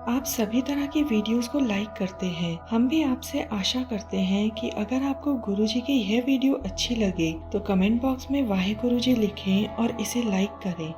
आप सभी तरह की वीडियोस को लाइक करते हैं। हम भी आपसे आशा करते हैं कि अगर आपको गुरुजी की यह वीडियो अच्छी लगे तो कमेंट बॉक्स में वाहेगुरु जी लिखें और इसे लाइक करें।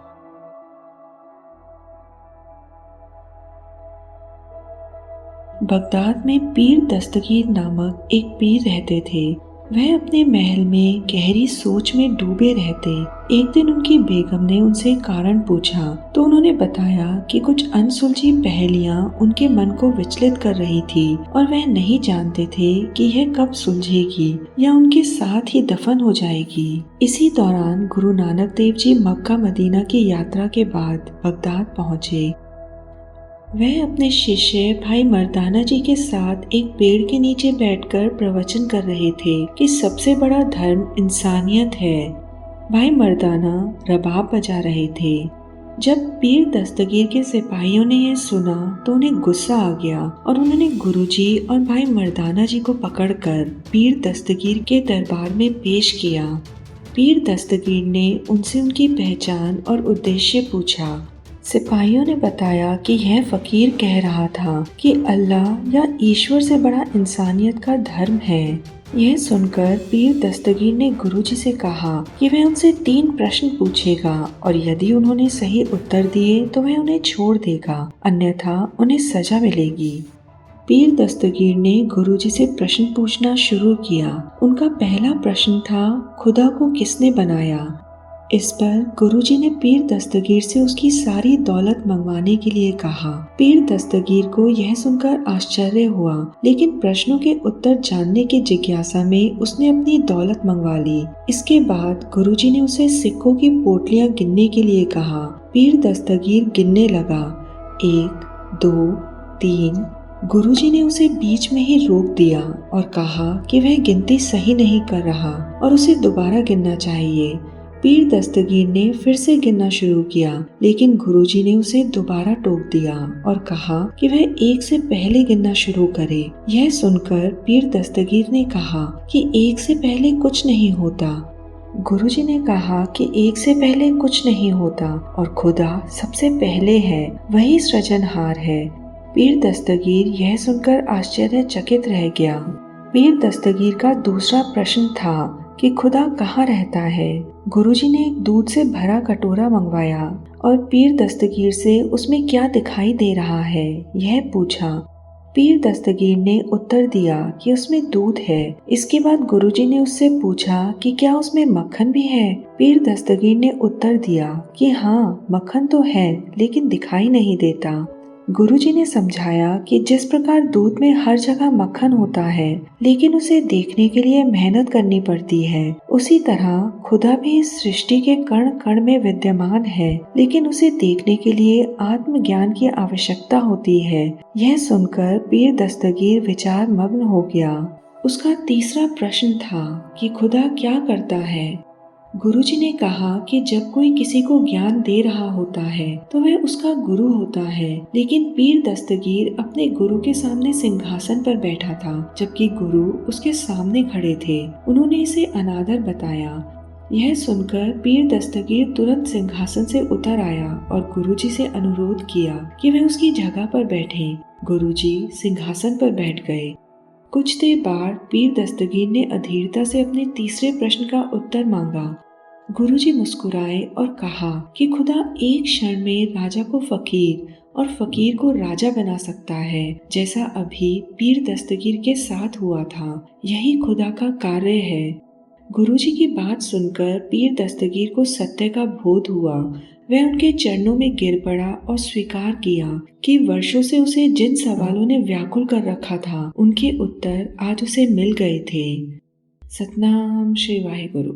बगदाद में पीर दस्तगीर नामक एक पीर रहते थे। वह अपने महल में गहरी सोच में डूबे रहते। एक दिन उनकी बेगम ने उनसे कारण पूछा तो उन्होंने बताया कि कुछ अनसुलझी पहेलियां उनके मन को विचलित कर रही थी और वह नहीं जानते थे कि यह कब सुलझेगी या उनके साथ ही दफन हो जाएगी। इसी दौरान गुरु नानक देव जी मक्का मदीना की यात्रा के बाद बगदाद पहुँचे। वह अपने शिष्य भाई मर्दाना जी के साथ एक पेड़ के नीचे बैठकर प्रवचन कर रहे थे कि सबसे बड़ा धर्म इंसानियत है। भाई मर्दाना रबाब बजा रहे थे। जब पीर दस्तगीर के सिपाहियों ने यह सुना तो उन्हें गुस्सा आ गया और उन्होंने गुरुजी और भाई मर्दाना जी को पकड़कर पीर दस्तगीर के दरबार में पेश किया। पीर दस्तगीर ने उनसे उनकी पहचान और उद्देश्य पूछा। सिपाहियों ने बताया कि यह फकीर कह रहा था कि अल्लाह या ईश्वर से बड़ा इंसानियत का धर्म है। यह सुनकर पीर दस्तगीर ने गुरुजी से कहा कि वह उनसे 3 प्रश्न पूछेगा और यदि उन्होंने सही उत्तर दिए तो वह उन्हें छोड़ देगा, अन्यथा उन्हें सजा मिलेगी। पीर दस्तगीर ने गुरुजी से प्रश्न पूछना शुरू किया। उनका पहला प्रश्न था, खुदा को किसने बनाया? इस पर गुरुजी ने पीर दस्तगीर से उसकी सारी दौलत मंगवाने के लिए कहा। पीर दस्तगीर को यह सुनकर आश्चर्य हुआ, लेकिन प्रश्नों के उत्तर जानने की जिज्ञासा में उसने अपनी दौलत मंगवा ली। इसके बाद गुरुजी ने उसे सिक्कों की पोटलियां गिनने के लिए कहा। पीर दस्तगीर गिनने लगा, 1, 2, 3। गुरुजी ने उसे बीच में ही रोक दिया और कहा कि वह गिनती सही नहीं कर रहा और उसे दोबारा गिनना चाहिए। पीर दस्तगीर ने फिर से गिनना शुरू किया, लेकिन गुरुजी ने उसे दोबारा टोक दिया और कहा कि वह 1 से पहले गिनना शुरू करे। यह सुनकर पीर दस्तगीर ने कहा कि 1 से पहले कुछ नहीं होता। गुरुजी ने कहा कि 1 से पहले कुछ नहीं होता और खुदा सबसे पहले है, वही सृजनहार है। पीर दस्तगीर यह सुनकर आश्चर्यचकित रह गया। पीर दस्तगीर का दूसरा प्रश्न था कि खुदा कहाँ रहता है। गुरुजी ने एक दूध से भरा कटोरा मंगवाया और पीर दस्तगीर से उसमें क्या दिखाई दे रहा है यह पूछा। पीर दस्तगीर ने उत्तर दिया कि उसमें दूध है। इसके बाद गुरुजी ने उससे पूछा कि क्या उसमें मक्खन भी है। पीर दस्तगीर ने उत्तर दिया कि हाँ, मक्खन तो है लेकिन दिखाई नहीं देता। गुरुजी ने समझाया कि जिस प्रकार दूध में हर जगह मक्खन होता है लेकिन उसे देखने के लिए मेहनत करनी पड़ती है, उसी तरह खुदा भी इस सृष्टि के कण कण में विद्यमान है लेकिन उसे देखने के लिए आत्मज्ञान की आवश्यकता होती है। यह सुनकर पीर दस्तगीर विचार मग्न हो गया। उसका तीसरा प्रश्न था कि खुदा क्या करता है। गुरुजी ने कहा कि जब कोई किसी को ज्ञान दे रहा होता है तो वह उसका गुरु होता है, लेकिन पीर दस्तगीर अपने गुरु के सामने सिंहासन पर बैठा था जबकि गुरु उसके सामने खड़े थे। उन्होंने इसे अनादर बताया। यह सुनकर पीर दस्तगीर तुरंत सिंहासन से उतर आया और गुरुजी से अनुरोध किया कि वह उसकी जगह पर बैठें। गुरुजी सिंहासन पर बैठ गए। कुछ देर बाद पीर दस्तगीर ने अधीरता से अपने तीसरे प्रश्न का उत्तर मांगा। गुरुजी मुस्कुराए और कहा कि खुदा एक क्षण में राजा को फकीर और फकीर को राजा बना सकता है, जैसा अभी पीर दस्तगीर के साथ हुआ था। यही खुदा का कार्य है। गुरुजी की बात सुनकर पीर दस्तगीर को सत्य का बोध हुआ। वह उनके चरणों में गिर पड़ा और स्वीकार किया कि वर्षों से उसे जिन सवालों ने व्याकुल कर रखा था उनके उत्तर आज उसे मिल गए थे। सतनाम श्री वाहेगुरु।